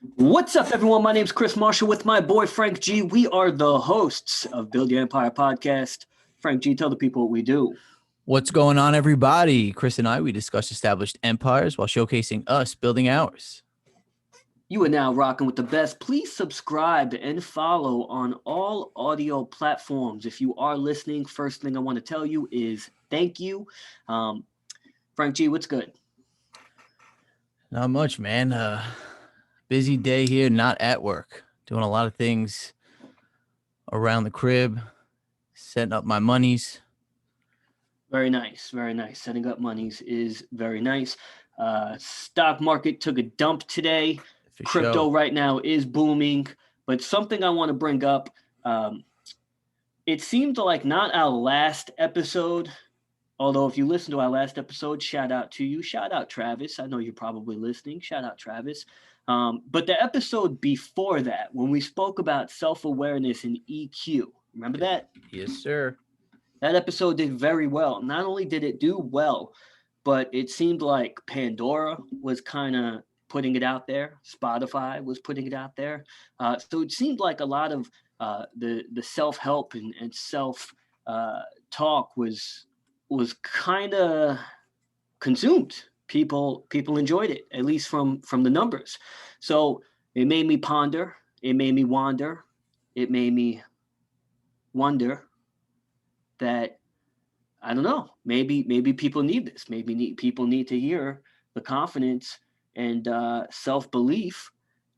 What's up, everyone? My name's Chris Marshall with my boy Frank G. We are the hosts of Build Your Empire podcast. Frank G, tell the people what we do. What's going on, everybody? Chris and we discuss established empires while showcasing us building ours. You are now rocking with the best. Please subscribe and follow on all audio platforms. If you are listening, first thing I want to tell you is thank you. Frank G, what's good? Not much, man. Busy day here, not at work. Doing a lot of things around the crib, setting up my monies. Very nice, very nice. Setting up monies is very nice. Stock market took a dump today. For Crypto sure. right now is booming, but something I want to bring up. It seemed like not our last episode, although if you listen to our last episode, shout out to you. Shout out Travis. I know you're probably listening. Shout out Travis. But the episode before that, when we spoke about self-awareness and EQ, remember that? Yes, sir. That episode did very well. Not only did it do well, but it seemed like Pandora was kind of putting it out there. Spotify was putting it out there. So it seemed like a lot of the self-help and self talk was kind of consumed. People enjoyed it, at least from the numbers. So it made me ponder. It made me wander. It made me wonder that I don't know. Maybe people need this. People need to hear the confidence and self-belief.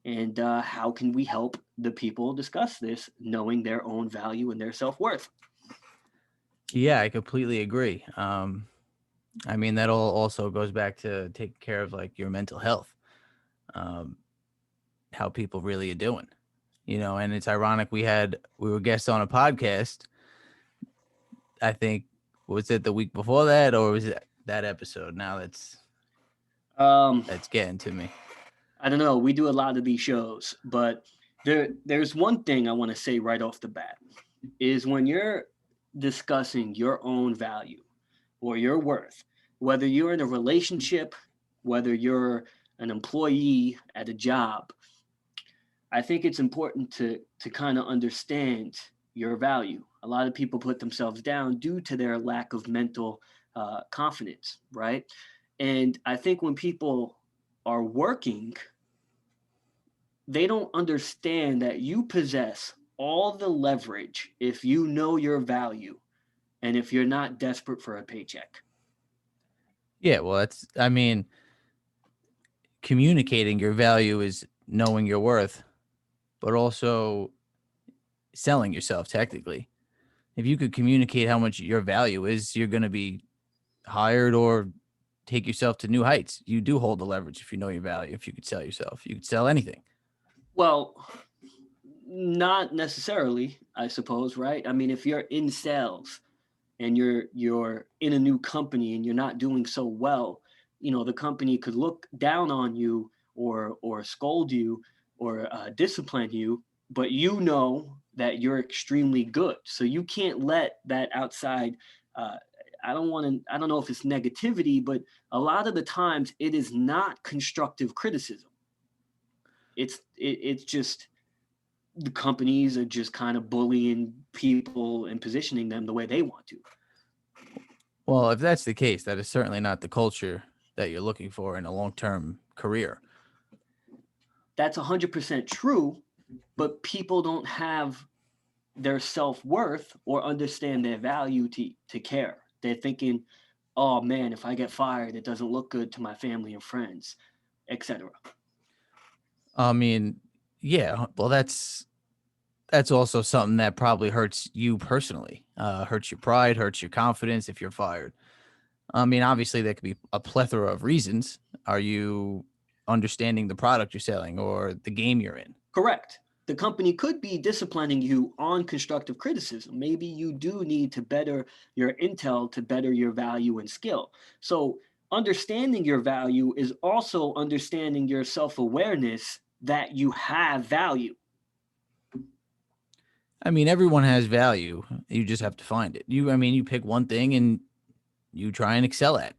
And how can we help the people discuss this, knowing their own value and their self-worth? Yeah, I completely agree. I mean, that all also goes back to taking care of like your mental health, how people really are doing, and it's ironic. We were guests on a podcast. I think, was it the week before that, or was it that episode? Now that's getting to me. I don't know. We do a lot of these shows, but there's one thing I want to say right off the bat is when you're discussing your own value or your worth, whether you're in a relationship, whether you're an employee at a job, I think it's important to kind of understand your value. A lot of people put themselves down due to their lack of mental confidence, right? And I think when people are working, they don't understand that you possess all the leverage if you know your value and if you're not desperate for a paycheck. Yeah, well, communicating your value is knowing your worth, but also selling yourself technically. If you could communicate how much your value is, you're going to be hired or take yourself to new heights. You do hold the leverage if you know your value. If you could sell yourself, you could sell anything. Well, not necessarily, I suppose, right? I mean, if you're in sales and you're in a new company and you're not doing so well, the company could look down on you or scold you or discipline you, but you know that you're extremely good. So you can't let that outside. I don't know if it's negativity, but a lot of the times it is not constructive criticism. It's just the companies are just kind of bullying people and positioning them the way they want to. Well, if that's the case, that is certainly not the culture that you're looking for in a long-term career. That's 100% true, but people don't have their self-worth or understand their value to care. They're thinking, oh man, if I get fired, it doesn't look good to my family and friends, etc. I mean, yeah, well, that's also something that probably hurts you personally, hurts your pride, hurts your confidence if you're fired. I mean, obviously, there could be a plethora of reasons. Are you understanding the product you're selling or the game you're in? Correct. The company could be disciplining you on constructive criticism. Maybe you do need to better your intel to better your value and skill. So understanding your value is also understanding your self-awareness that you have value. I mean, everyone has value. You just have to find it. You pick one thing and you try and excel at.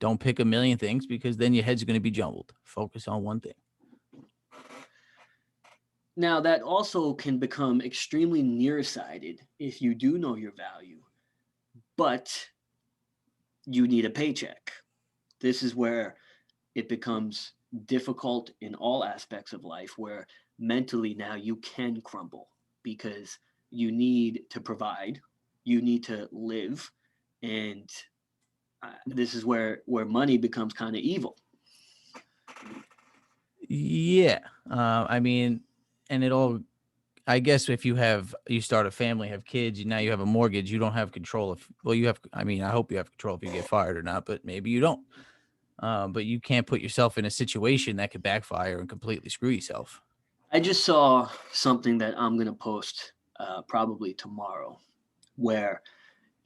Don't pick a million things because then your head's going to be jumbled. Focus on one thing. Now, that also can become extremely nearsighted if you do know your value, but you need a paycheck. This is where it becomes difficult in all aspects of life, where mentally now you can crumble because you need to provide, you need to live, and this is where money becomes kind of evil. Yeah. I mean, and it all, I guess if you start a family, have kids, now you have a mortgage, you don't have control of, well, you have, I mean, I hope you have control if you get fired or not, but maybe you don't. But you can't put yourself in a situation that could backfire and completely screw yourself. I just saw something that I'm going to post probably tomorrow, where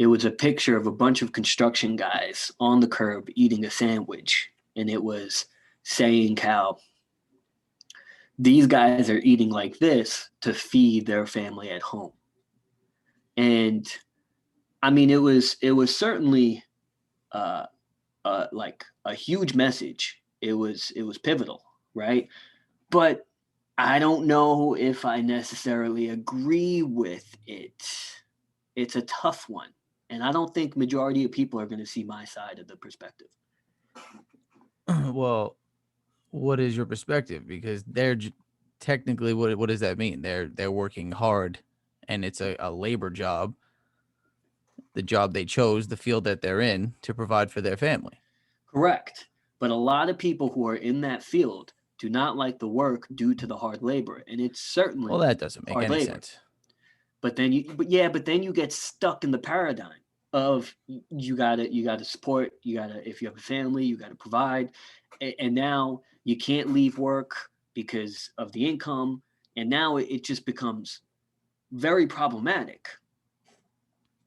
it was a picture of a bunch of construction guys on the curb eating a sandwich. And it was saying how these guys are eating like this to feed their family at home. And I mean, it was certainly uh, like a huge message. It was pivotal, right? But I don't know if I necessarily agree with it. It's a tough one, and I don't think majority of people are going to see my side of the perspective. Well, what is your perspective? Because technically, what does that mean? They're working hard, and it's a labor job, the job they chose, the field that they're in to provide for their family. Correct. But a lot of people who are in that field do not like the work due to the hard labor, and it's Well, certainly that doesn't make hard any labor. sense. But then you get stuck in the paradigm of you gotta support, you gotta, if you have a family, you gotta provide, and now you can't leave work because of the income, and now it just becomes very problematic.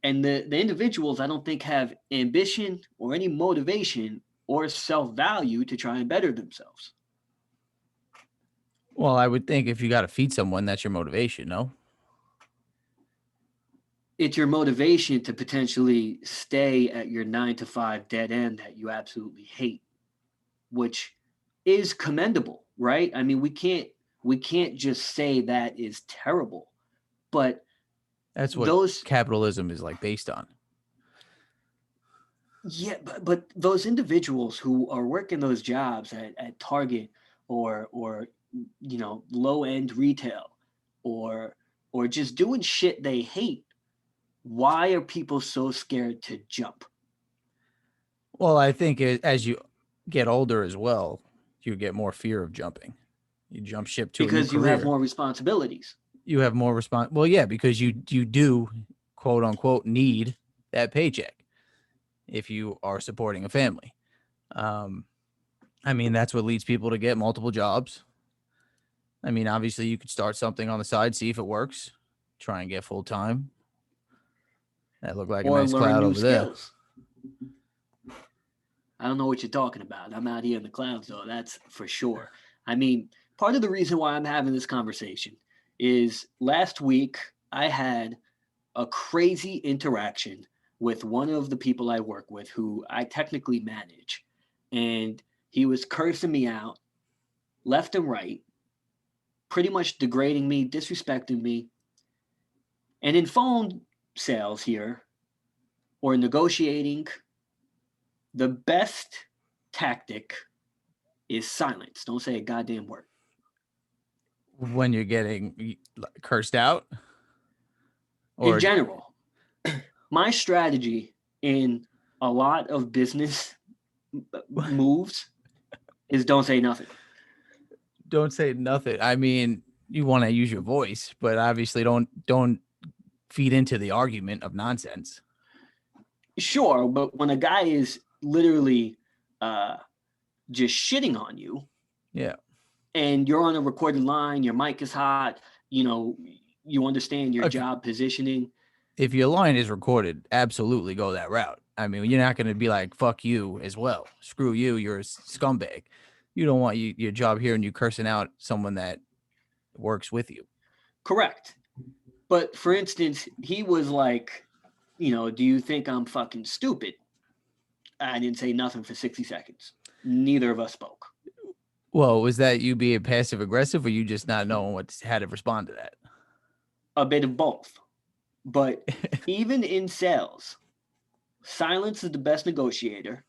And the individuals, I don't think, have ambition or any motivation or self-value to try and better themselves. Well, I would think if you got to feed someone, that's your motivation, no? It's your motivation to potentially stay at your 9 to 5 dead end that you absolutely hate, which is commendable, right? I mean, we can't just say that is terrible, but That's what those, capitalism is like based on. yeah, but those individuals who are working those jobs at Target, or low end retail, or or just doing shit they hate, why are people so scared to jump? Well, I think as you get older as well, you get more fear of jumping. You jump ship to a new Because you have career. more responsibilities. You have more Well, yeah, because you do quote unquote need that paycheck if you are supporting a family. Um, I mean, that's what leads people to get multiple jobs. I mean, obviously, you could start something on the side, see if it works, try and get full time. That looked like a Or nice learn cloud new over there. skills. I don't know what you're talking about. I'm out here in the clouds, though. That's for sure. I mean, part of the reason why I'm having this conversation is last week I had a crazy interaction with one of the people I work with who I technically manage. And he was cursing me out left and right, pretty much degrading me, disrespecting me. And in phone sales here, or negotiating, the best tactic is silence. Don't say a goddamn word. When you're getting cursed out, In or general, my strategy in a lot of business moves is don't say nothing. don't say nothing. I mean, you want to use your voice, but obviously don't feed into the argument of nonsense. Sure, but when a guy is literally uh, just shitting on you, Yeah. and you're on a recorded line, your mic is hot, you know, you understand your If job positioning. if your line is recorded, absolutely go that route. I mean, you're not going to be like "fuck you" as well. Screw you, you're a scumbag. You don't want your job here and you cursing out someone that works with you. Correct. But for instance, he was like, do you think I'm fucking stupid? I didn't say nothing for 60 seconds. Neither of us spoke. Well, was that you being passive aggressive, or you just not knowing how to respond to that? A bit of both. But even in sales, silence is the best negotiator.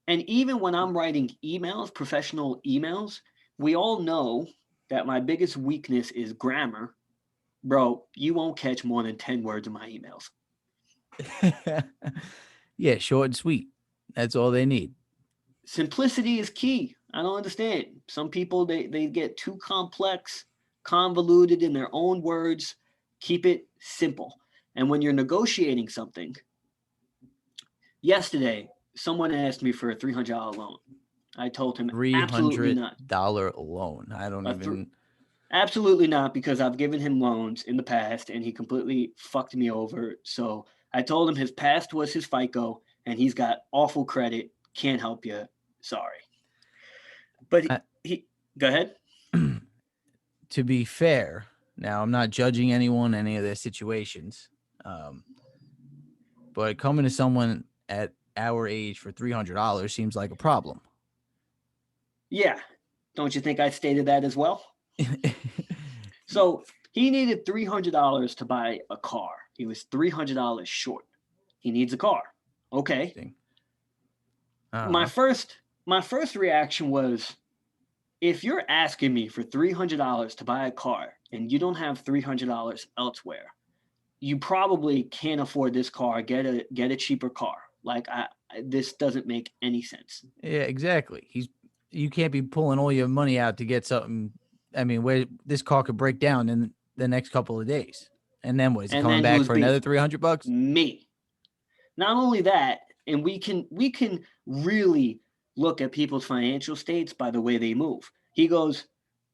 And even when I'm writing emails, professional emails, we all know that my biggest weakness is grammar. Bro, you won't catch more than 10 words in my emails. Yeah, short and sweet. That's all they need. Simplicity is key. I don't understand. Some people they get too complex, convoluted in their own words. Keep it simple. And when you're negotiating something, yesterday someone asked me for a $300 loan. I told him Three absolutely hundred not. dollar loan. I don't A th- even. Absolutely not, because I've given him loans in the past and he completely fucked me over. So I told him his past was his FICO and he's got awful credit. Can't help you. Sorry. But I, he go ahead. to be fair, now I'm not judging anyone, any of their situations, um, but coming to someone at our age for $300 seems like a problem. Yeah. Don't you think I stated that as well? So he needed $300 to buy a car. He was $300 short. He needs a car. Okay. Interesting. My Uh-huh. first my first reaction was, if you're asking me for $300 to buy a car and you don't have $300 elsewhere, you probably can't afford this car. Get a cheaper car. Like this doesn't make any sense. Yeah, exactly. You can't be pulling all your money out to get something. I mean, where this car could break down in the next couple of days, and then what is he And coming then back who's for being another $300? me? Not only that, and we can really look at people's financial states by the way they move. He goes,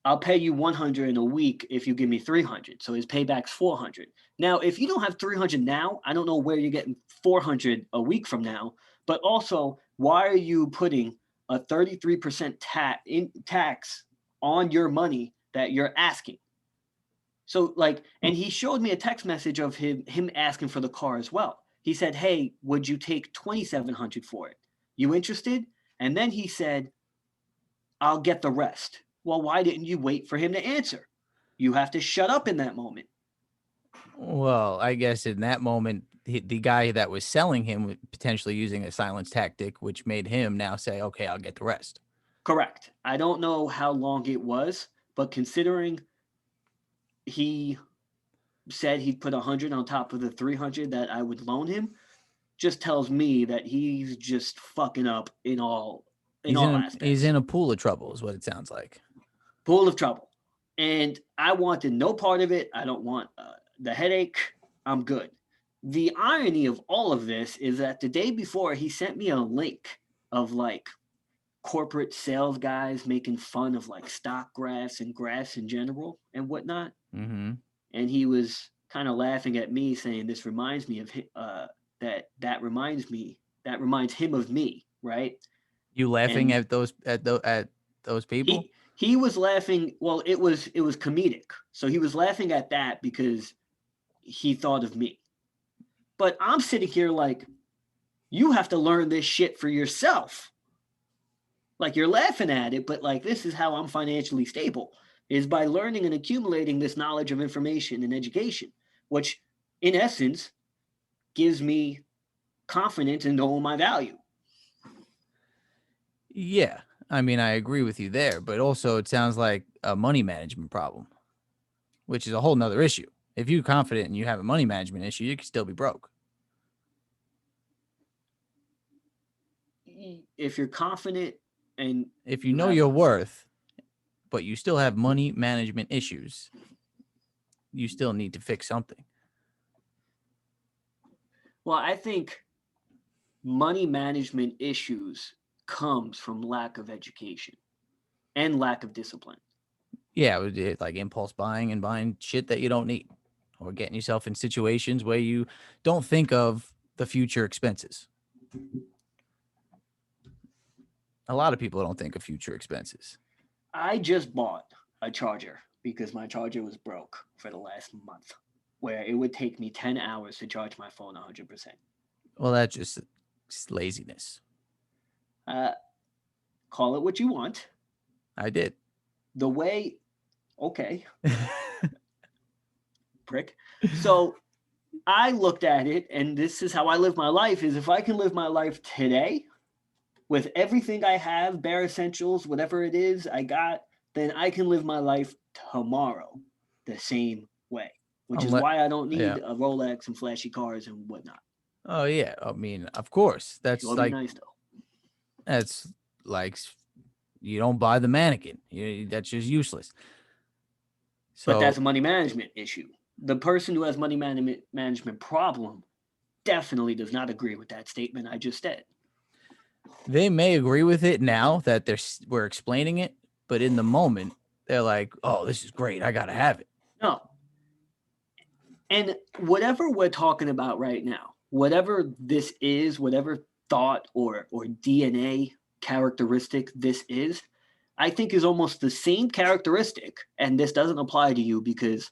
I'll pay you 100 in a week if you give me 300. So his payback's 400. Now, if you don't have 300 now, I don't know where you're getting 400 a week from now, but also, why are you putting a 33% tax on your money that you're asking? So like, and he showed me a text message of him asking for the car as well. He said, "Hey, would you take 2,700 for it? You interested?" And then he said, "I'll get the rest." Well, why didn't you wait for him to answer? You have to shut up in that moment. Well, I guess in that moment, the guy that was selling him was potentially using a silence tactic, which made him now say, "Okay, I'll get the rest." Correct. I don't know how long it was, but considering he said he'd put 100 on top of the 300 that I would loan him, just tells me that he's just fucking up in all He's aspects. in a pool of trouble, is what it sounds like. Pool of trouble. And I wanted no part of it. I don't want the headache. I'm good. The irony of all of this is that the day before, he sent me a link of like corporate sales guys making fun of like stock graphs and graphs in general and whatnot. Mm-hmm. And he was kind of laughing at me, saying, "This reminds me of that reminds him of me, right?" You laughing And at those people? he was laughing. Well, it was comedic, so he was laughing at that because he thought of me. But I'm sitting here like, you have to learn this shit for yourself. Like, you're laughing at it, but like, this is how I'm financially stable, is by learning and accumulating this knowledge of information and education, which in essence gives me confidence in knowing my value. Yeah. I mean, I agree with you there, but also it sounds like a money management problem, which is a whole nother issue. If you're confident and you have a money management issue, you can still be broke. If you're confident and If you you know have, your worth, but you still have money management issues, you still need to fix something. well, I think money management issues comes from lack of education and lack of discipline. Yeah, like impulse buying and buying shit that you don't need, or getting yourself in situations where you don't think of the future expenses. A lot of people don't think of future expenses. I just bought a charger because my charger was broke for the last month, where it would take me 10 hours to charge my phone 100%. Well, that's just laziness. Uh, Call it what you want. I did. The way, okay, prick. So I looked at it, and this is how I live my life: is if I can live my life today with everything I have, bare essentials, whatever it is I got, then I can live my life tomorrow the same way. Which is Unless, why I don't yeah. need a Rolex and flashy cars and whatnot. Oh yeah. I mean, of course. Sure be nice though. That's like you don't buy the mannequin. That's just useless. But that's So a money management issue. The person who has money management problem definitely does not agree with that statement I just said. they may agree with it now that we're explaining it, but in the moment they're like, "Oh, this is great. I gotta have it." No. And whatever we're talking about right now, whatever this is, whatever thought or DNA characteristic this is, I think is almost the same characteristic. And this doesn't apply to you because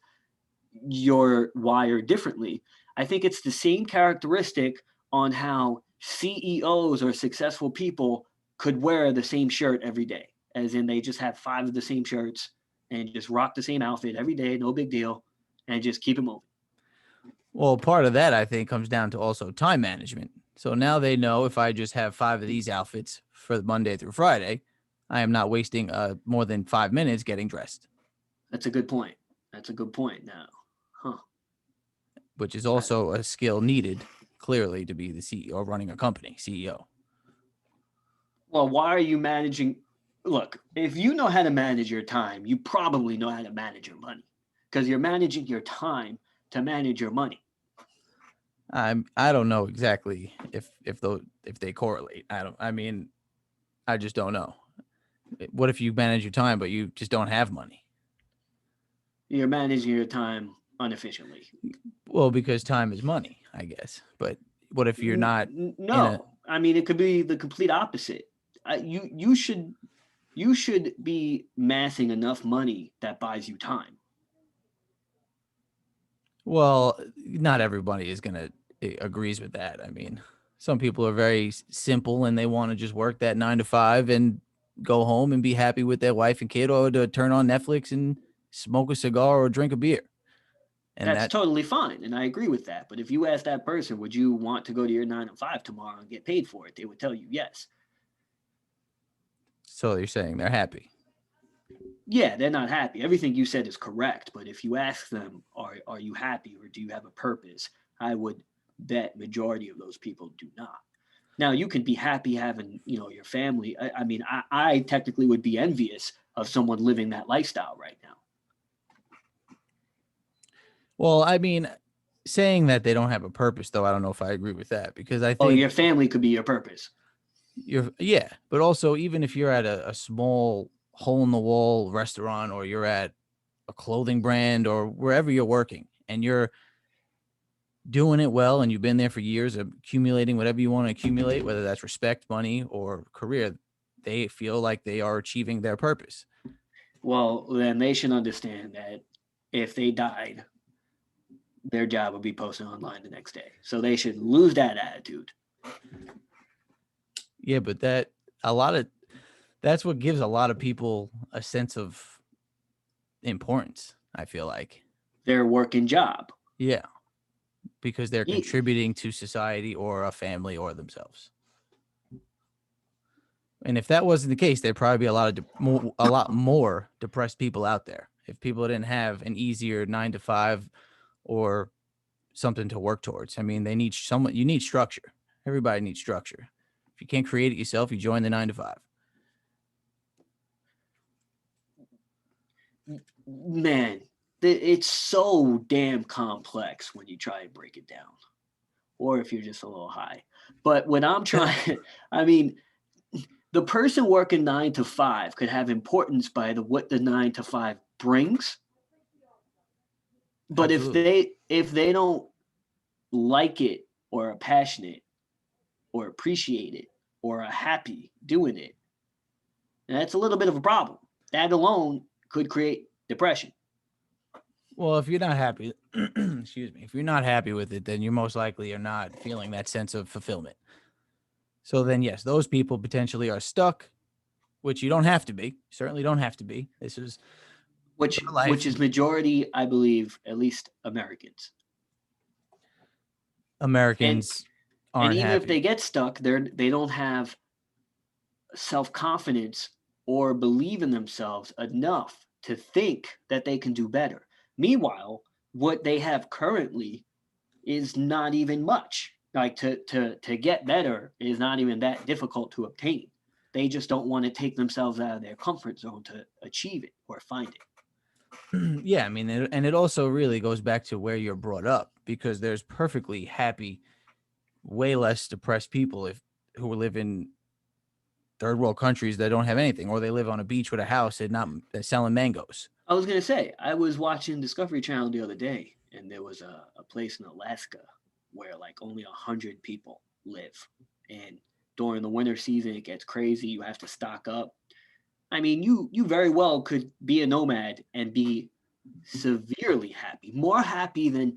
you're wired differently. I think it's the same characteristic on how CEOs or successful people could wear the same shirt every day, as in they just have five of the same shirts and just rock the same outfit every day, no big deal, and just keep it moving. Well, part of that I think comes down to also time management. So now they know if I just have 5 of these outfits for Monday through Friday, I am not wasting more than 5 minutes getting dressed, That's a good point. That's a good point. Now, huh? which is I, also a skill needed clearly to be the CEO running a company, CEO. well, why are you managing? Look, if you know how to manage your time, you probably know how to manage your money because you're managing your time to manage your money. I don't know exactly if they correlate. I mean, I just don't know. What if you manage your time but you just don't have money? You're managing your time inefficiently. Well, because time is money, I guess. But what if you're not in a No, I mean it could be the complete opposite. You should be massing enough money that buys you time. well, not everybody is going to agrees with that. I mean, some people are very simple and they want to just work that 9 to 5 and go home and be happy with their wife and kid, or to turn on Netflix and smoke a cigar or drink a beer. And That's that totally fine, and I agree with that. But if you ask that person, would you want to go to your 9 to 5 tomorrow and get paid for it? They would tell you yes. so you're saying they're happy. Yeah, they're not happy. Everything you said is correct, but if you ask them, are you happy or do you have a purpose? I would bet majority of those people do not. Now you can be happy having, your family. I mean, I technically would be envious of someone living that lifestyle right now. Well, I mean, saying that they don't have a purpose, though, I don't know if I agree with that, because I Oh, think your family could be your purpose. yeah, but also even if you're at a small hole in the wall restaurant, or you're at a clothing brand, or wherever you're working and you're doing it well and you've been there for years, accumulating whatever you want to accumulate, whether that's respect, money, or career, they feel like they are achieving their purpose. Well, then they should understand that if they died, their job would be posted online the next day. So they should lose that attitude. Yeah, but a lot of that's what gives a lot of people a sense of importance, I feel like. Their working job. Yeah, because they're Ye- contributing to society or a family or themselves. And if that wasn't the case, there'd probably be a lot more depressed people out there. If people didn't have an easier 9 to 5 or something to work towards. I mean, you need structure. Everybody needs structure. If you can't create it yourself, you join the 9 to 5. Man, it's so damn complex when you try and break it down, or if you're just a little high. But when I'm trying, I mean, the person working 9 to 5 could have importance by what the 9 to 5 brings. But if Absolutely. they don't like it or are passionate or appreciate it or are happy doing it, that's a little bit of a problem. That alone could create depression. Well, if you're not happy, excuse me, if you're not happy with it, then you're most likely are not feeling that sense of fulfillment. So then, yes, those people potentially are stuck which you don't have to be. You certainly don't have to be. This is your which life. is majority, I believe, at least Americans. And Americans and aren't even if they happy. get stuck, they don't have self confidence or believe in themselves enough to think that they can do better. Meanwhile, what they have currently is not even much. Like to get better is not even that difficult to obtain. They just don't want to take themselves out of their comfort zone to achieve it or find it. Yeah, I mean, and it also really goes back to where you're brought up because there's perfectly happy, way less depressed people if who live in third world countries that don't have anything, or they live on a beach with a house and not selling mangoes. I was gonna say, I was watching Discovery Channel the other day, and there was a place in Alaska where like only 100 people live, and during the winter season it gets crazy. You have to stock up. I mean, you very well could be a nomad and be severely happy, more happy than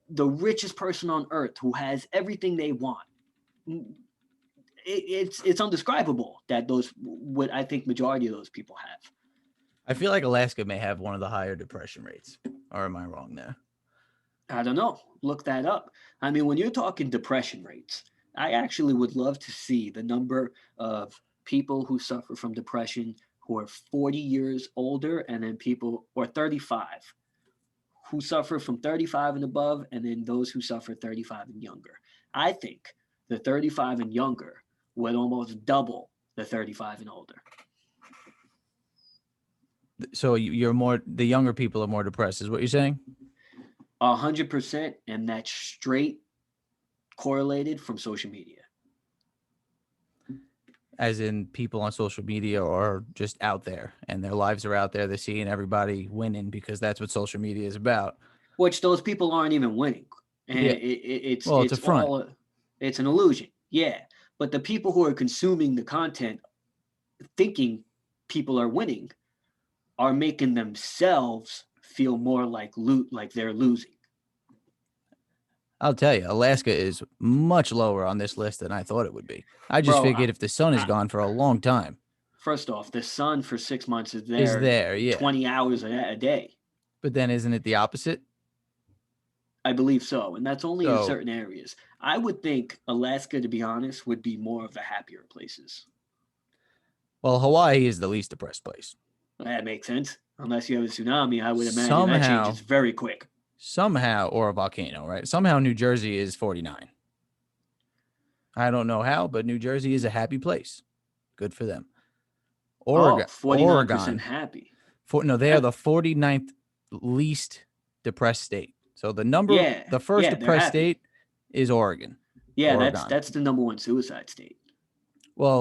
the richest person on earth who has everything they want. It's undescribable that those what I think majority of those people have. I feel like Alaska may have one of the higher depression rates, or am I wrong there? I don't know. Look that up. I mean, when you're talking depression rates, I actually would love to see the number of people who suffer from depression who are 40 years older, and then people or 35 who suffer from 35 and above, and then those who suffer 35 and younger. I think the 35 and younger would almost double the 35 and older. So you're more the younger people are more depressed, is what you're saying? 100%, and that's straight correlated from social media. As in people on social media are just out there and their lives are out there. They're seeing everybody winning because that's what social media is about. Which those people aren't even winning, and Yeah. Well, it's a it's front. all it's an illusion. Yeah, but the people who are consuming the content, thinking people are winning, are making themselves feel more like like they're losing. I'll tell you, Alaska is much lower on this list than I thought it would be. I just Bro, figured if the sun is I, gone for a long time, first off, the sun for 6 months is is there there, yeah. 20 hours a day. But then isn't it the opposite? I believe so, and that's only in So, certain areas. I would think Alaska, to be honest, would be more of the happier places. well, Hawaii is the least depressed place. That makes sense. Unless you have a tsunami, I would imagine that Somehow, changes very quick. or a volcano, right? Somehow New Jersey is 49. I don't know how, but New Jersey is a happy place. Good for them. Oh, Oregon, 49% happy. no, they are That the 49th least depressed state. So yeah, the first yeah, they're depressed happy. state is Oregon. Yeah, Oregon. that's the number one suicide state. Well,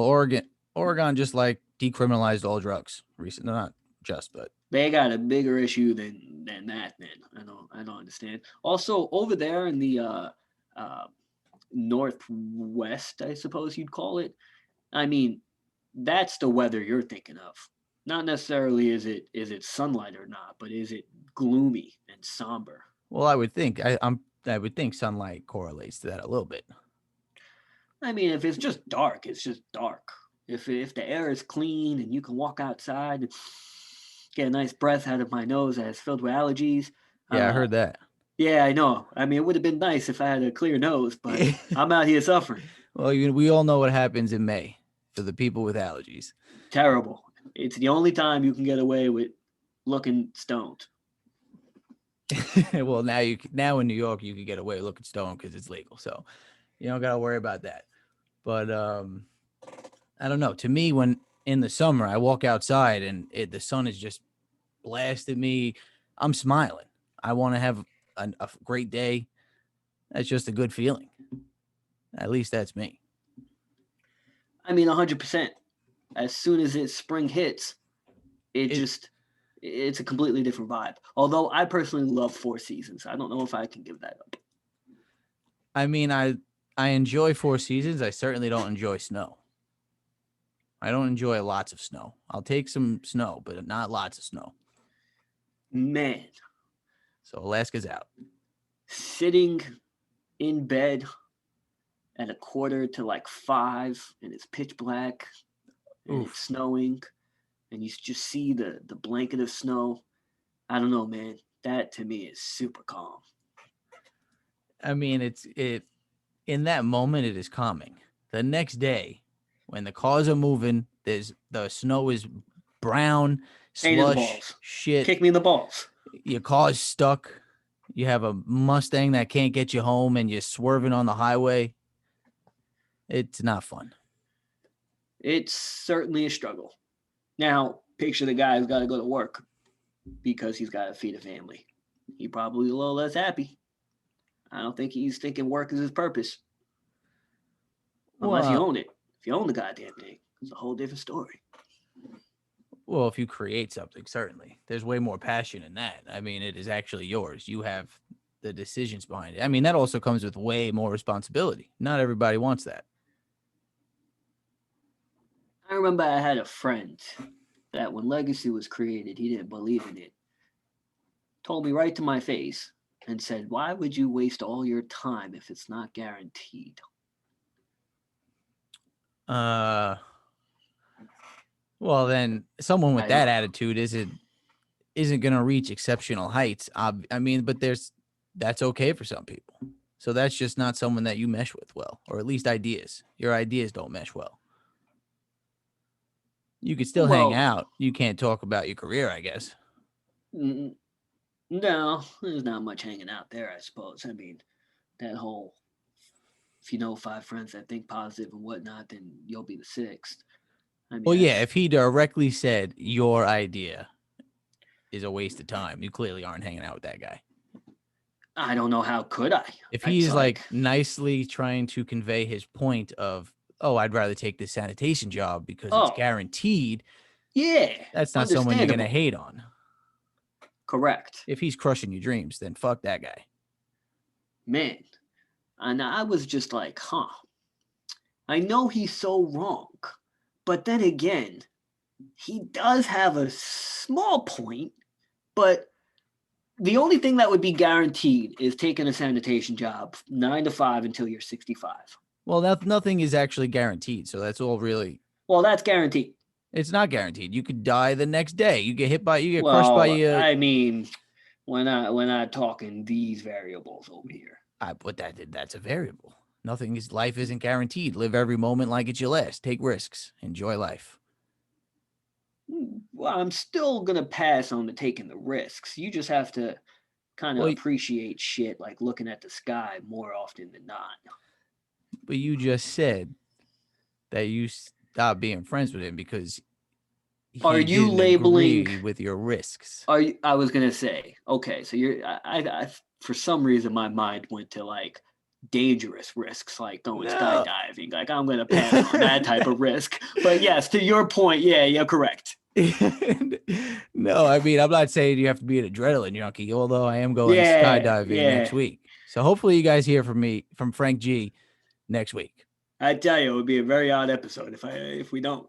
Oregon just like decriminalized all drugs recently, not just, but They got a bigger issue than that. Then I don't understand. Also, over there in the uh, northwest, I suppose you'd call it. I mean, that's the weather you're thinking of. Not necessarily is it sunlight or not, but is it gloomy and somber? well, I would think sunlight correlates to that a little bit. I mean, if it's just dark, it's just dark. If the air is clean and you can walk outside and get a nice breath out of my nose that's filled with allergies, Yeah, I uh, heard that. yeah, I know. I mean, it would have been nice if I had a clear nose, but I'm out here suffering. Well, we all know what happens in May for the people with allergies. Terrible. It's the only time you can get away with looking stoned. Well, now in New York you can get away looking stoned because it's legal, so you don't got to worry about that. But I don't know. To me, when in the summer I walk outside and the sun is just blasting me, I'm smiling. I want to have a great day. That's just a good feeling. At least that's me. I mean, 100%. As soon as it spring hits, it It. just it's a completely different vibe. Although I personally love four seasons. I don't know if I can give that up. I mean, I enjoy four seasons. I certainly don't enjoy snow. I don't enjoy lots of snow. I'll take some snow, but not lots of snow. Man, So Alaska's out. sitting in bed at a quarter to like 5 and it's pitch black, and it's Oof. snowing, and you just see the blanket of snow. I don't know, man. That to me is super calm. I mean, it in that moment it is calming. The next day, when the cars are moving, the snow is brown, Pain in the slush, balls. shit. Kick me in the balls. Your car's stuck. You have a Mustang that can't get you home, and you're swerving on the highway. It's not fun. It's certainly a struggle. Now, picture the guy who's got to go to work because he's got to feed a family. He probably a little less happy. I don't think he's thinking work is his purpose, unless you Well, own it. If you own the goddamn thing, it's a whole different story. well, if you create something, certainly there's way more passion in that. I mean, it is actually yours. You have the decisions behind it. I mean, that also comes with way more responsibility. Not everybody wants that. I remember I had a friend that when Legacy was created, he didn't believe in it. Told me right to my face and said, "Why would you waste all your time if it's not guaranteed?" Uh, well, then someone with I that don't. attitude isn't going to reach exceptional heights. I mean, but that's okay for some people. So that's just not someone that you mesh with well, or at least ideas. Your ideas don't mesh well. You could still hang Well, out. You can't talk about your career, I guess. no, there's not much hanging out there, I suppose. I mean, that whole if you know five friends that think positive and whatnot, then you'll be the sixth. I mean, Well, yeah, that's if he directly said your idea is a waste of time, you clearly aren't hanging out with that guy. I don't know how could I. If It's he's like, like nicely trying to convey his point of, oh, I'd rather take this sanitation job because it's oh, guaranteed, yeah, that's not someone you're going to understandable. hate on. Correct. If he's crushing your dreams, then fuck that guy. Man. And I was just like, huh. I know he's so wrong. But then again, he does have a small point, but the only thing that would be guaranteed is taking a sanitation job 9 to 5 until you're 65. Well, nothing is actually guaranteed. So that's all really, Well, that's guaranteed. it's not guaranteed. You could die the next day. You get crushed by Well, a, I mean, we're not talking these variables over here. but that's a variable. Life isn't guaranteed. Live every moment like it's your last. Take risks. Enjoy life. Well, I'm still gonna pass on the taking the risks. You just have to kind of Well, appreciate shit like looking at the sky more often than not. but you just said that you stopped being friends with him because Are he you didn't labeling? agree with your risks. I was gonna say, okay, so for some reason my mind went to like dangerous risks, like going No. skydiving. Like I'm gonna pass on that type of risk. But yes, to your point, yeah, you're correct. No, I mean, I'm not saying you have to be an adrenaline junkie, although I am going Yeah, skydiving next yeah. week. So hopefully you guys hear from Frank G next week. I tell you, it would be a very odd episode if we don't.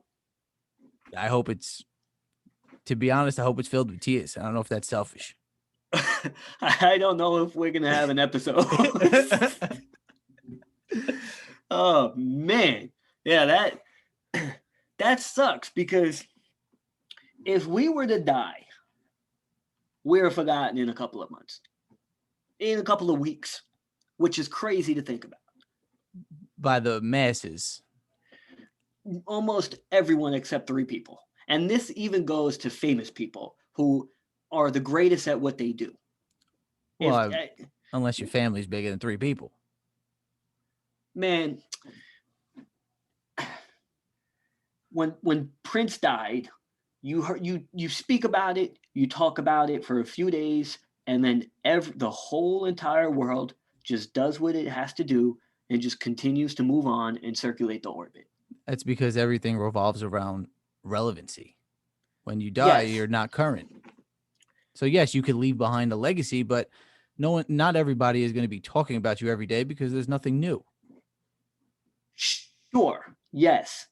I hope to be honest, I hope it's filled with tears. I don't know if that's selfish. I don't know if we're gonna have an episode. Oh man, yeah, that sucks because if we were to die, we're forgotten in a couple of months, in a couple of weeks, which is crazy to think about. By the masses. Almost everyone except 3 people, and this even goes to famous people who are the greatest at what they do. Well, If unless your family's bigger than 3 people. man, when Prince died, you speak about it, you talk about it for a few days, and then the whole entire world just does what it has to do and just continues to move on and circulate the orbit. That's because everything revolves around relevancy. When you die, Yes, you're not current. So yes, you could leave behind a legacy, but not everybody is going to be talking about you every day because there's nothing new. sure, yes.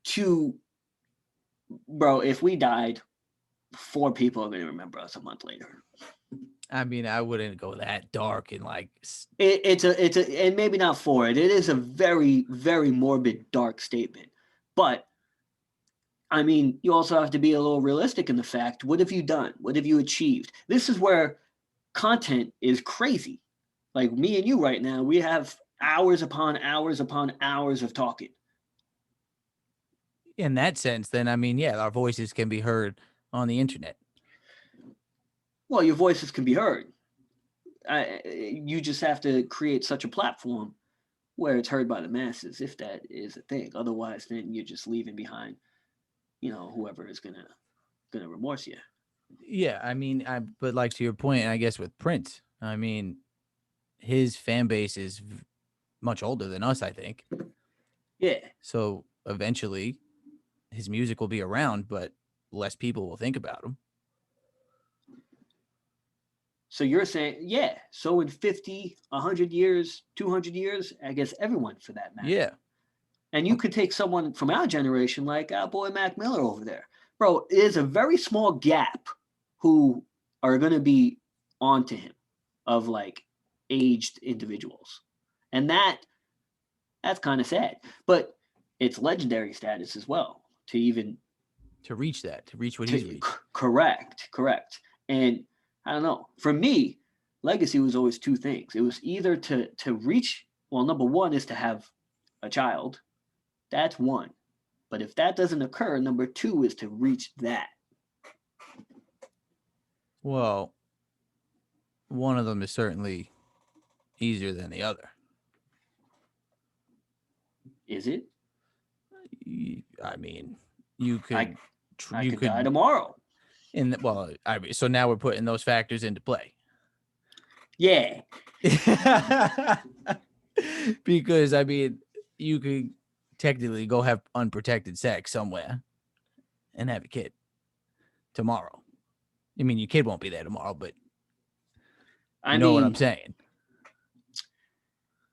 To bro, if we died, 4 people are going to remember us a month later. I mean, I wouldn't go that dark and like. It's a, and maybe not 4. It is a very, very morbid, dark statement. But I mean, you also have to be a little realistic in the fact, what have you done? What have you achieved? This is where content is crazy. Like me and you right now, we have hours upon hours upon hours of talking. In that sense, then I mean, yeah, our voices can be heard on the internet. Well, your voices can be heard. You just have to create such a platform where it's heard by the masses, if that is a thing. Otherwise, then you're just leaving behind, whoever is gonna remorse you. Yeah, I mean, but like to your point, I guess with Prince, I mean, his fan base is much older than us, I think. Yeah. So eventually, his music will be around, but less people will think about him. So you're saying, yeah. So in 50, 100 years, 200 years, I guess everyone for that matter. Yeah. And you could take someone from our generation, like our boy Mac Miller over there. Bro, there's a very small gap who are going to be onto him of like aged individuals. And that's kind of sad. But it's legendary status as well to even To reach what he's reached. correct. And I don't know. For me, legacy was always two things. It was either to reach, well, number one is to have a child. That's one. But if that doesn't occur, number two is to reach that. Well, one of them is certainly easier than the other. Is it? I mean, you could I could die tomorrow. So now we're putting those factors into play. Yeah. Because I mean, you could technically go have unprotected sex somewhere and have a kid tomorrow. I mean, your kid won't be there tomorrow, but you know what I'm saying.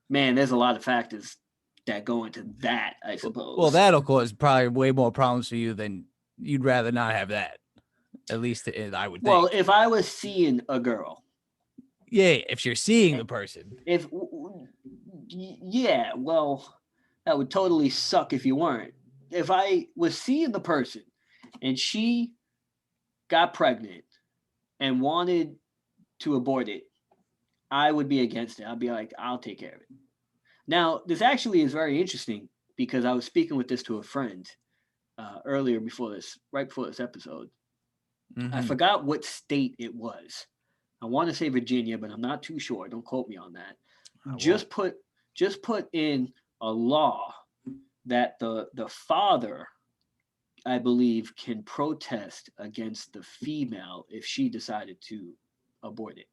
Man, there's a lot of factors that go into that, I suppose. Well, that'll cause probably way more problems for you than you'd rather not have that. At least I would think. Well, if I was seeing a girl. Yeah, if you're seeing the person. Yeah, well, that would totally suck if you weren't. If I was seeing the person and she got pregnant and wanted to abort it, I would be against it. I'd be like, I'll take care of it. Now, this actually is very interesting because I was speaking with this to a friend earlier right before this episode. Mm-hmm. I forgot what state it was. I want to say Virginia, but I'm not too sure. Don't quote me on that. Just put in a law that the father, I believe, can protest against the female if she decided to abort it.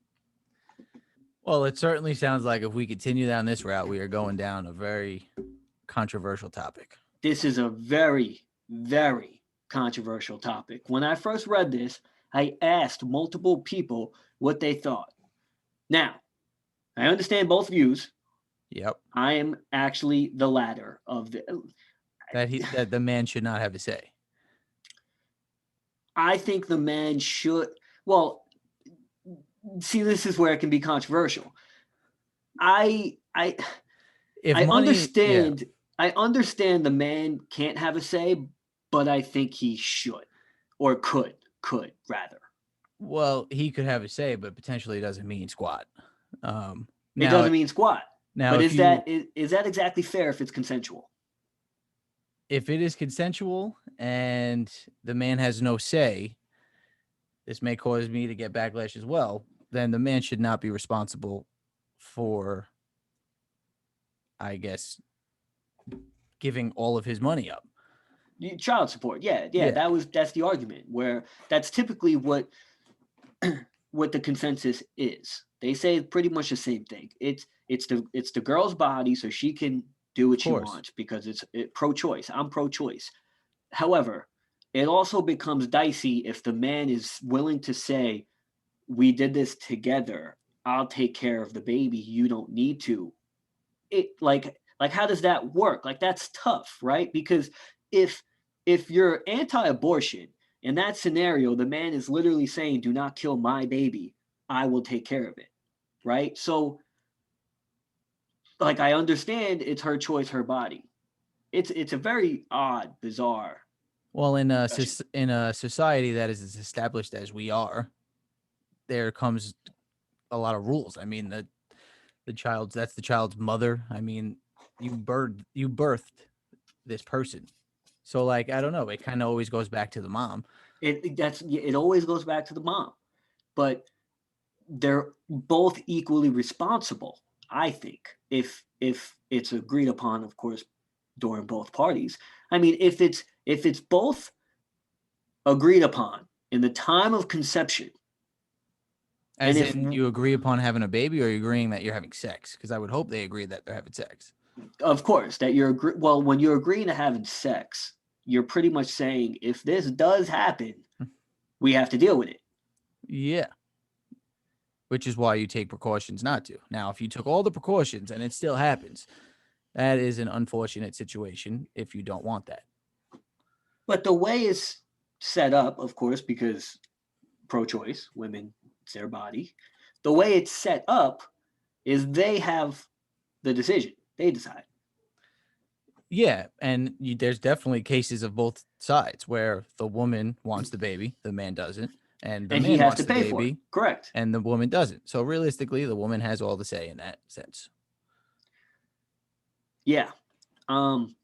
Well, it certainly sounds like if we continue down this route, we are going down a very controversial topic. This is a very, very controversial topic. When I first read this, I asked multiple people what they thought. Now, I understand both views. Yep. I am actually the latter of the that the man should not have a say. I think the man should. Well, see, this is where it can be controversial. I understand. Yeah. I understand the man can't have a say, but I think he should, or could rather. Well, he could have a say, but potentially doesn't mean squat. It doesn't mean squat. Now, but is that exactly fair if it's consensual? If it is consensual and the man has no say, this may cause me to get backlash as well. Then the man should not be responsible for, I guess, giving all of his money up. Child support, yeah. That's the argument, where that's typically what the consensus is. They say pretty much the same thing. It's the girl's body, so she can do what she wants because it's pro-choice. I'm pro-choice. However, it also becomes dicey if the man is willing to say, "We did this together. I'll take care of the baby. You don't need to." It like how does that work? Like, that's tough, right? Because if you're anti-abortion, in that scenario, the man is literally saying, "Do not kill my baby. I will take care of it." Right? So, like, I understand it's her choice, her body. it's a very odd, bizarre Well, discussion. in a society that is as established as we are, there comes a lot of rules. I mean, the child's that's the child's mother. I mean, you birthed this person. So like, I don't know, it kind of always goes back to the mom. It always goes back to the mom, but they're both equally responsible, I think, if it's agreed upon, of course, during both parties. I mean, if it's both agreed upon in the time of conception, and As if in, you agree upon having a baby, or you agreeing that you're having sex? Because I would hope they agree that they're having sex. of course that well, when you're agreeing to having sex, you're pretty much saying if this does happen, we have to deal with it. Yeah, which is why you take precautions not to. Now, if you took all the precautions and it still happens, that is an unfortunate situation if you don't want that. But the way it's set up, of course, because pro-choice, women, it's their body. The way it's set up is they have the decision. They decide. Yeah, and there's definitely cases of both sides where the woman wants the baby, the man doesn't, and the And he man has wants to the pay for it. baby, Correct. and the woman doesn't. So realistically, the woman has all the say in that sense. Yeah. Um,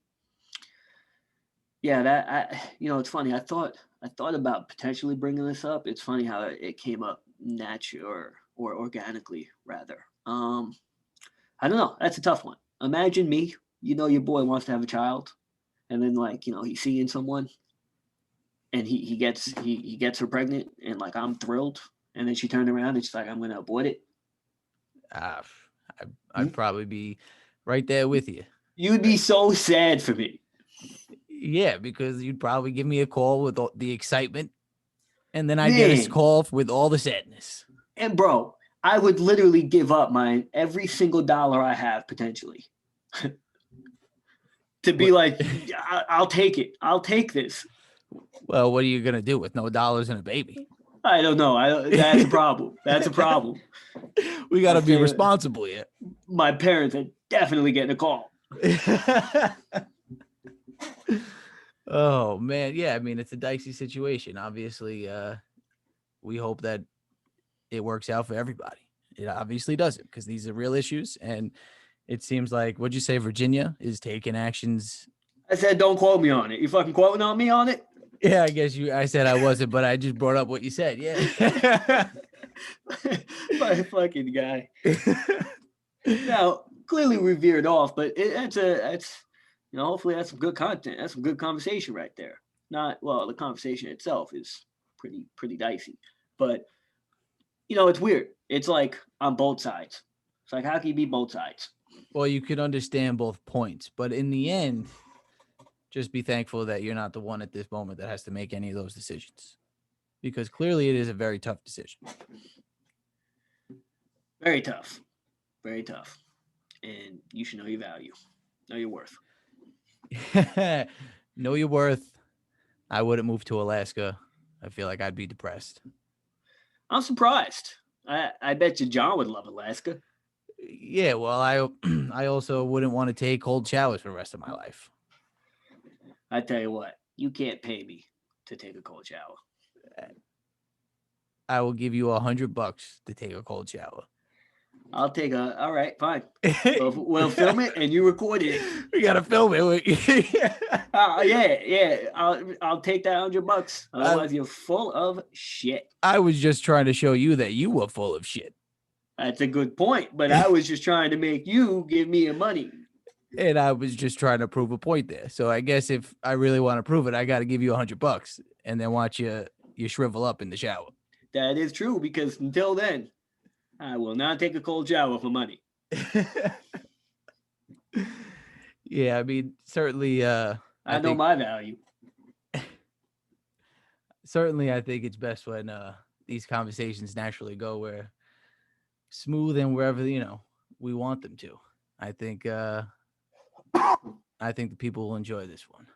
yeah, that it's funny. I thought about potentially bringing this up. It's funny how it came up naturally or organically rather. I don't know. That's a tough one. Imagine me, your boy wants to have a child, and then like, he's seeing someone and he gets her pregnant, and like I'm thrilled, and then she turned around and she's like, I'm gonna abort it. Uh, I'd You probably be right there with you. you'd be so sad for me. Yeah, because you'd probably give me a call with all the excitement, and then I get a Man, call with all the sadness. and bro, I would literally give up my every single dollar I have potentially to be What? like, I'll take it. I'll take this. Well, what are you gonna do with no dollars and a baby? I don't know. That's a problem. That's a problem. We got I to be feel responsible here. my parents are definitely getting a call. Oh man, yeah. I mean, it's a dicey situation. Obviously, we hope that it works out for everybody. It obviously doesn't, because these are real issues, and it seems like, what'd you say, Virginia is taking actions. I said, don't quote me on it. You fucking quoting on me on it? Yeah, I guess I said I wasn't, but I just brought up what you said. Yeah. My fucking guy. Now, clearly we veered off, but that's hopefully that's some good content. That's some good conversation right there. Not well, the conversation itself is pretty dicey, but it's weird. It's like on both sides. It's like how can you be both sides? Well, you could understand both points, but in the end, just be thankful that you're not the one at this moment that has to make any of those decisions, because clearly it is a very tough decision. Very tough, very tough, and you should know your value, know your worth. Know your worth. I wouldn't move to Alaska. I feel like I'd be depressed. I'm surprised. I bet you John would love Alaska. Yeah, well, I also wouldn't want to take cold showers for the rest of my life. I tell you what, you can't pay me to take a cold shower. I will give you $100 to take a cold shower. All right, fine. We'll film it and you record it. We gotta film it. Yeah. I'll take that $100. Otherwise, you're full of shit. I was just trying to show you that you were full of shit. That's a good point, but I was just trying to make you give me your money. And I was just trying to prove a point there. So I guess if I really want to prove it, I got to give you $100 and then watch you shrivel up in the shower. That is true, because until then, I will not take a cold shower for money. Yeah, I mean, certainly. I know my value. Certainly, I think it's best when these conversations naturally go where smooth and wherever we want them to. I think the people will enjoy this one.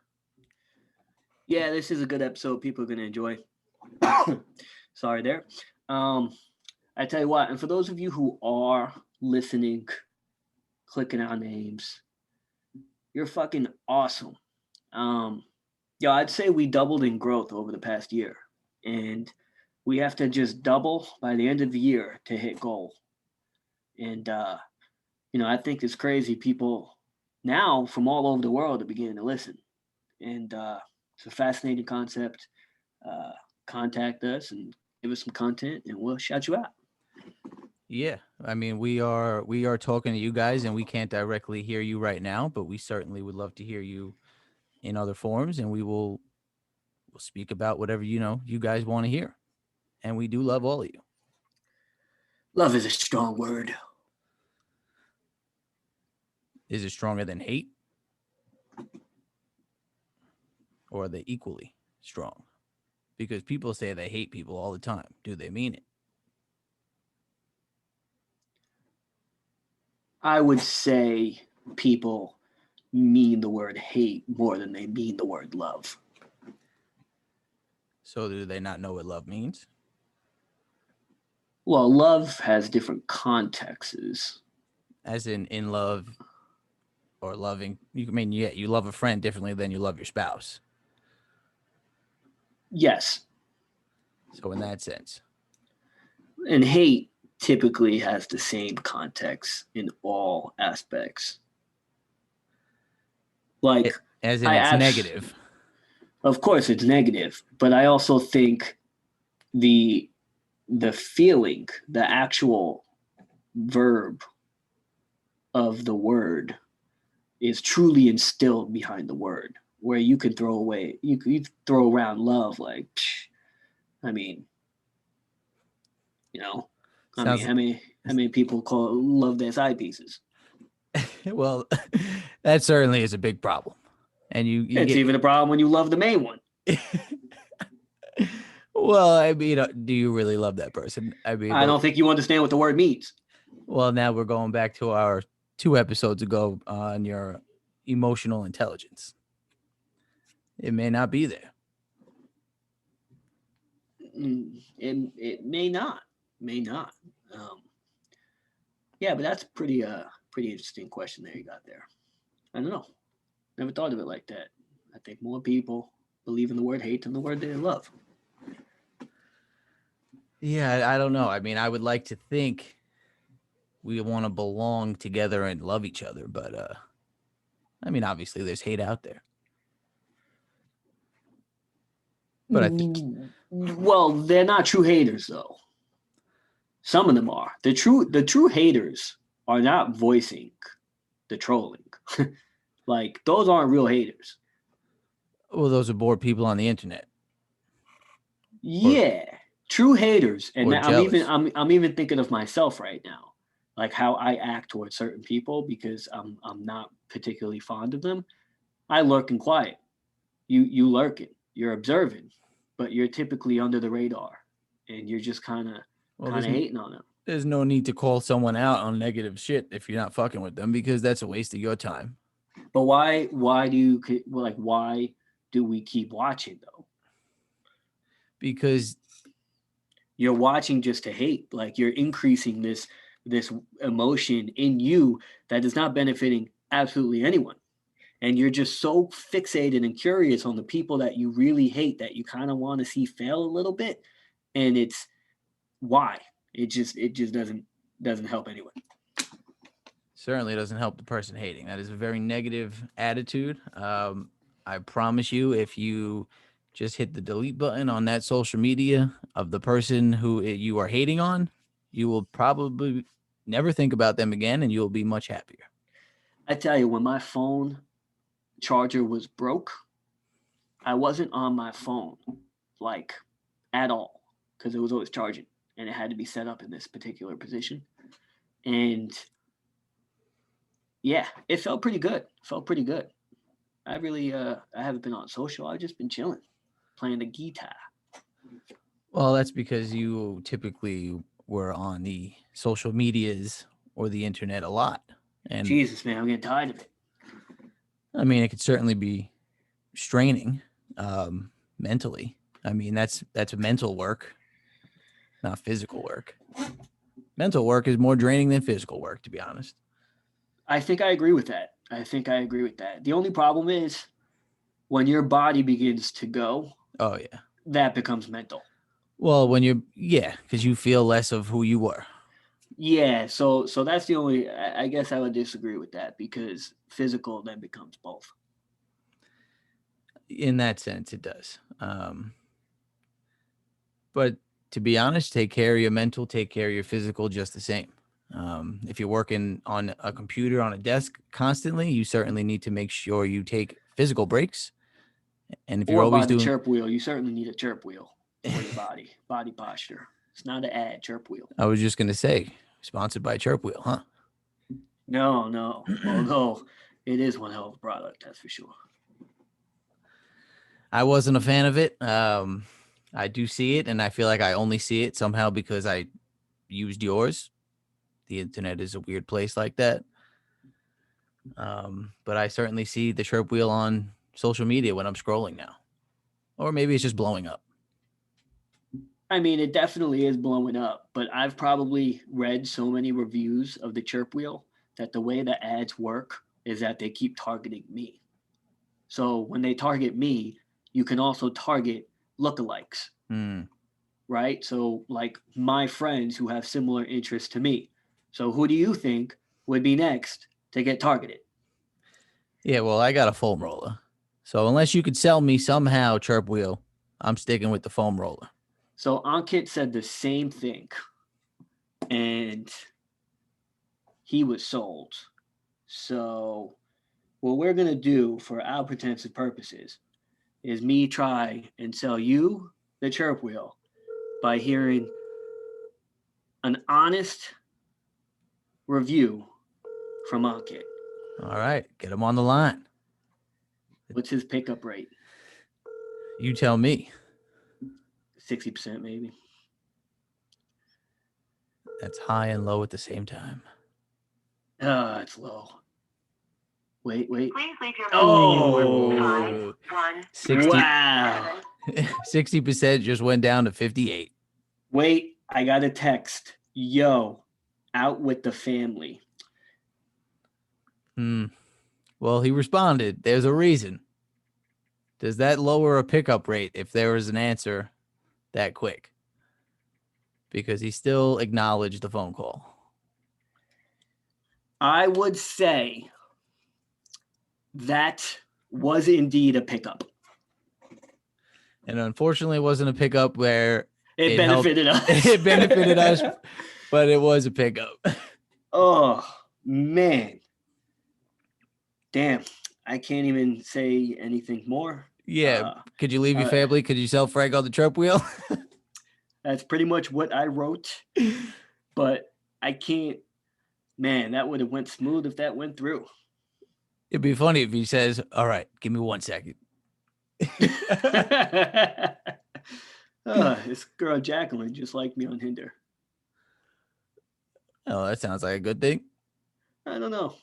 Yeah, this is a good episode. People are gonna enjoy. Sorry there. I tell you what, and for those of you who are listening, clicking our names, You're fucking awesome. Um, yeah, I'd say we doubled in growth over the past year, and we have to just double by the end of the year to hit goal. And I think it's crazy. People now from all over the world are beginning to listen, and it's a fascinating concept. Uh, Contact us and give us some content, and we'll shout you out. Yeah, I mean, we are talking to you guys, and we can't directly hear you right now, but we certainly would love to hear you in other forms, and we'll speak about whatever you guys want to hear. And we do love all of you. Love is a strong word. Is it stronger than hate, or are they equally strong? Because people say they hate people all the time. Do they mean it? I would say people mean the word hate more than they mean the word love. So do they not know what love means? Well, love has different contexts. As in love or loving. You mean, yeah, you love a friend differently than you love your spouse. Yes, So in that sense, and hate typically has the same context in all aspects. Like, as in I it's abs- negative. of course it's negative, but I also think the the feeling, the actual verb of the word is truly instilled behind the word, where you can throw away, you throw around love like, psh, I mean, you know, I mean, Sounds how many people call love their side pieces? well, that certainly is a big problem. And you It's even a problem when you love the main one. get well, I mean, do you really love that person? I mean, I but don't think you understand what the word means. well, now we're going back to our 2 episodes ago on your emotional intelligence. It may not be there. It may not. Um, yeah, but that's pretty interesting question there you got there. I don't know. Never thought of it like that. I think more people believe in the word hate than the word they love. Yeah, I don't know. I mean, I would like to think we want to belong together and love each other, but I mean, obviously there's hate out there. But I think Well, they're not true haters though. Some of them are. The true haters are not voicing the trolling. Like those aren't real haters. well, those are bored people on the internet or Yeah, true haters, and or jealous. I'm even thinking of myself right now, like how I act towards certain people because I'm not particularly fond of them. I lurk and quiet. You lurking, you're observing, but you're typically under the radar, and you're just Well, kind of hating on them. there's no need to call someone out on negative shit if you're not fucking with them because that's a waste of your time. But why do we keep watching though? Because You're watching just to hate. Like you're increasing this emotion in you that is not benefiting absolutely anyone. And you're just so fixated and curious on the people that you really hate that you kind of want to see fail a little bit. And it's why. It just doesn't help anyone. certainly doesn't help the person hating. That is a very negative attitude. I promise you, if you just hit the delete button on that social media of the person who you are hating on, you will probably never think about them again and you will be much happier. I tell you, when my phone charger was broke, I wasn't on my phone like at all because it was always charging and it had to be set up in this particular position. And yeah, it felt pretty good. Felt pretty good. I haven't been on social. I've just been chilling, playing the guitar. Well, that's because you typically were on the social medias or the internet a lot. And Jesus, man, I'm getting tired of it. I mean, it could certainly be straining mentally. I mean, that's mental work, not physical work. Mental work is more draining than physical work, to be honest. I think I agree with that. I think I agree with that. The only problem is when your body begins to go, Oh yeah. that becomes mental. Well, because you feel less of who you were. Yeah, so that's the only. I guess I would disagree with that because physical then becomes both. In that sense, it does. But to be honest, take care of your mental, take care of your physical just the same. If you're working on a computer on a desk constantly, you certainly need to make sure you take physical breaks. And if you're Or by always the doing, chirp wheel, you certainly need a chirp wheel for your body posture. It's not an ad, chirp wheel. I was just going to say, sponsored by Chirp Wheel, huh? No. Although it is one hell of a product, that's for sure. I wasn't a fan of it. I do see it, and I feel like I only see it somehow because I used yours. The internet is a weird place like that. But I certainly see the Chirp Wheel on social media when I'm scrolling now. Or maybe it's just blowing up. I mean, it definitely is blowing up, but I've probably read so many reviews of the chirp wheel that the way the ads work is that they keep targeting me. So when they target me, you can also target lookalikes, Hmm. right? So like my friends who have similar interests to me. So who do you think would be next to get targeted? Yeah, well, I got a foam roller. So unless you could sell me somehow Chirp Wheel, I'm sticking with the foam roller. So Ankit said the same thing, and he was sold. So what we're gonna do for our pretensive purposes is me try and sell you the chirp wheel by hearing an honest review from Ankit. All right, get him on the line. What's his pickup rate? You tell me. 60% maybe. That's high and low at the same time. It's low. Wait. Please leave your Oh, 60, wow. 60% just went down to 58. Wait, I got a text. Yo, out with the family. Well, he responded. There's a reason. Does that lower a pickup rate if there was an answer that quick? Because he still acknowledged the phone call. I would say that was indeed a pickup. And unfortunately, it wasn't a pickup where It benefited us. It benefited us, but it was a pickup. Oh, man. Damn. I can't even say anything more. Yeah. Could you leave your family? Could you sell Frank on the Chirp Wheel? That's pretty much what I wrote. But I can't. Man, that would have went smooth if that went through. It'd be funny if he says, all right, give me 1 second. This girl Jacqueline just liked me on Hinder. Oh, that sounds like a good thing. I don't know.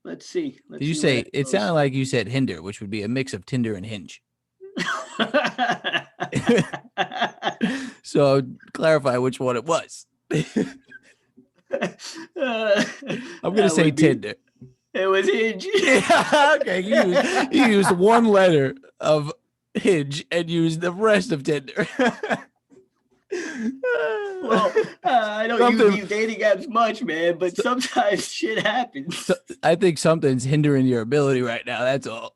Let's see. Did you say it sounded like you said Hinder, which would be a mix of Tinder and Hinge? So clarify which one it was. I'm gonna say Tinder. It was Hinge. Yeah, okay, you used one letter of Hinge and used the rest of Tinder. Well, I don't use these dating apps much, man, but sometimes shit happens. I think something's hindering your ability right now. That's all.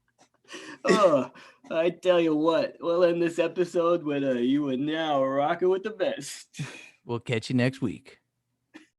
Oh, I tell you what, we'll end this episode with you are now rocking with the best. We'll catch you next week.